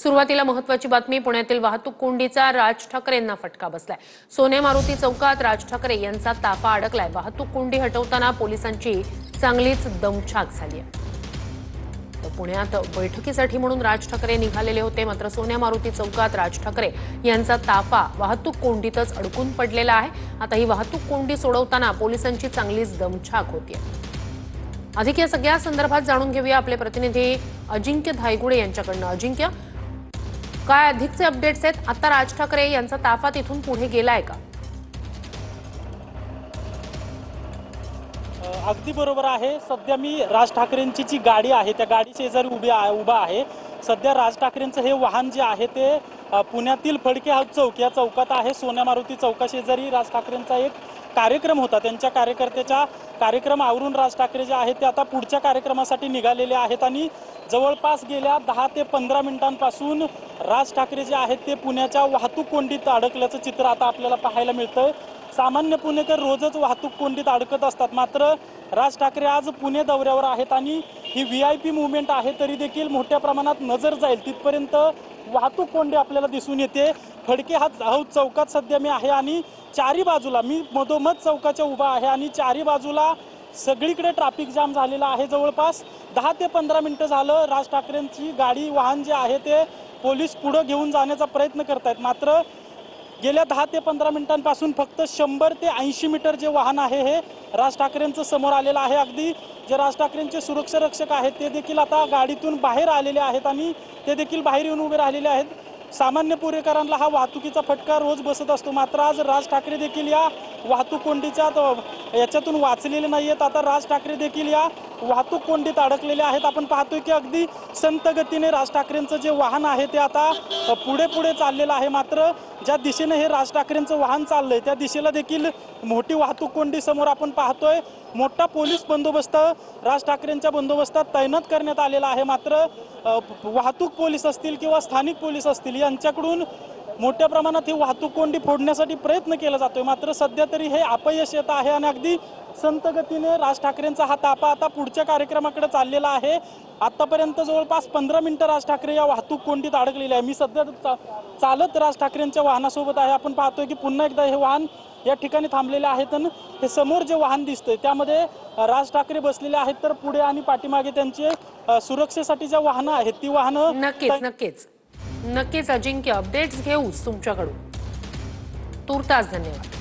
सुरुवातीला महत्त्वाची बातमी पुण्यातील वाहतूक कोंडीचा राज ठाकरेंना फटका बसलाय। सोने मारुती चौकात राज ठाकरे यांचा ताफा अडकलाय। वाहतूक कोंडी हटवताना पोलिसांची चांगलीच दमछाक झाली आहे। तर पुण्यात बैठकीसाठी म्हणून राज ठाकरे निघालेले होते, मात्र सोने मारुती चौकात राज ठाकरे यांचा ताफा वाहतूक कोंडीतच अडकून पडलेला आहे। आता ही वाहतूक कोंडी सोडवताना पोलिसांची चांगलीच दमछाक होतीये। अधिक या सगळ्या संदर्भात जाणून घेऊया आपले प्रतिनिधी अजिंक्य धायगुडे यांच्याकडून। अजिंक्य, काय अधिकचे अपडेट्स आहेत? आता राज ठाकरे यांचा ताफा तिथून पुढे गेलाय का? अगदी बरोबर आहे। सध्या मी राज ठाकरेंची जी गाडी आहे त्या गाडी शेजारी उभा आहे। सध्या राज ठाकरेंचं हे वाहन जे आहे ते पुण्यातील फडके हाऊस चौक या चौकात आहे। सोने मारुती चौका शेजारी राज ठाकरेंचा एक कार्यक्रम होता। त्यांच्या कार्यकर्त्याचा कार्यक्रम आवरून राज ठाकरे जे आहेत ते आता पुढच्या कार्यक्रमासाठी निघालेले आहेत आणि जवळपास गेल्या 10 ते 15 मिनिटांपासून राज ठाकरे जे आहेत ते पुण्याच्या वाहतूक कोंडीत अडकल्याचं चित्र आता आपल्याला पाहायला मिळतं। सामान्य पुणेकर रोजच वाहतूक कोंडीत अडकत असतात, मात्र राज ठाकरे आज पुणे दौऱ्यावर आहेत आणि ही व्हीआयपी मूव्हमेंट आहे तरी देखील मोठ्या प्रमाणात नजर जाईल तिथपर्यंत वाहतूक कोंडी आपल्याला दिसून येते। फडके हाऊस चौकात सध्या मी आहे आणि चारी बाजूला मी मधोमध चौकाच्या उभा आहे आणि चारी बाजूला सगळीकडे ट्रॅफिक जाम झालेला आहे। जवळपास 10 ते 15 मिनिटं झालं राज ठाकरेंची गाडी वाहन जे आहे ते पोलीस पुढे घेऊन जाण्याचा प्रयत्न करतायत, मात्र गेल्या 10 ते 15 मिनिटांपासून फक्त 100 ते 80 मीटर जे वाहन आहे हे राज ठाकरेंचं समोर आलेलं आहे। अगदी जे राज ठाकरेंचे सुरक्षा रक्षक आहेत ते देखील आता गाडीतून बाहेर आलेले आहेत आणि ते देखील बाहेर येऊन उभे राहिलेले आहेत। सामान्य पुणेकरांना हा वाहतुकीचा फटका रोज बसत असतो, मात्र आज राज ठाकरे देखील या वाहतूक कोंडीच्या याच्यातून वाचलेले नाहीयेत। आता राज ठाकरे देखील या वाहतूक कोंडीत अडकलेले आहेत। आपण पाहतोय की अगदी संत गतीने राज ठाकरेंचं जे वाहन आहे ते आता पुढे चाललेलं आहे, मात्र ज्या दिशेने हे राज ठाकरेंचं वाहन चाललंय त्या दिशेला देखील मोठी वाहतूक कोंडी समोर आपण पाहतोय। मोठा पोलीस बंदोबस्त राज ठाकरेंच्या बंदोबस्तात तैनात करण्यात आलेला आहे, मात्र वाहतूक पोलीस असतील किंवा स्थानिक पोलीस असतील यांच्याकडून मोठ्या प्रमाणात ही वाहतूक कोंडी फोडण्यासाठी प्रयत्न केला जातोय, मात्र सध्या तरी हे अपयश येत आहे आणि अगदी संत गतीने राज ठाकरेंचा हा ताफा आता पुढच्या कार्यक्रमाकडे चाललेला आहे। आतापर्यंत जवळपास 15 मिनिटं राज ठाकरे या वाहतूक कोंडीत अडकलेले आहे। मी सध्या चालत राज ठाकरेंच्या वाहनासोबत आहे। आपण पाहतोय की पुन्हा एकदा हे वाहन या ठिकाणी थांबलेले आहेत आणि हे समोर जे वाहन दिसतंय त्यामध्ये राज ठाकरे बसलेले आहेत, तर पुढे आणि पाठीमागे त्यांचे सुरक्षेसाठी ज्या वाहनं आहेत ती वाहनं नक्कीच अजिंक्य अपडेट्स घेऊच तुमच्याकडून। तुर्तास धन्यवाद।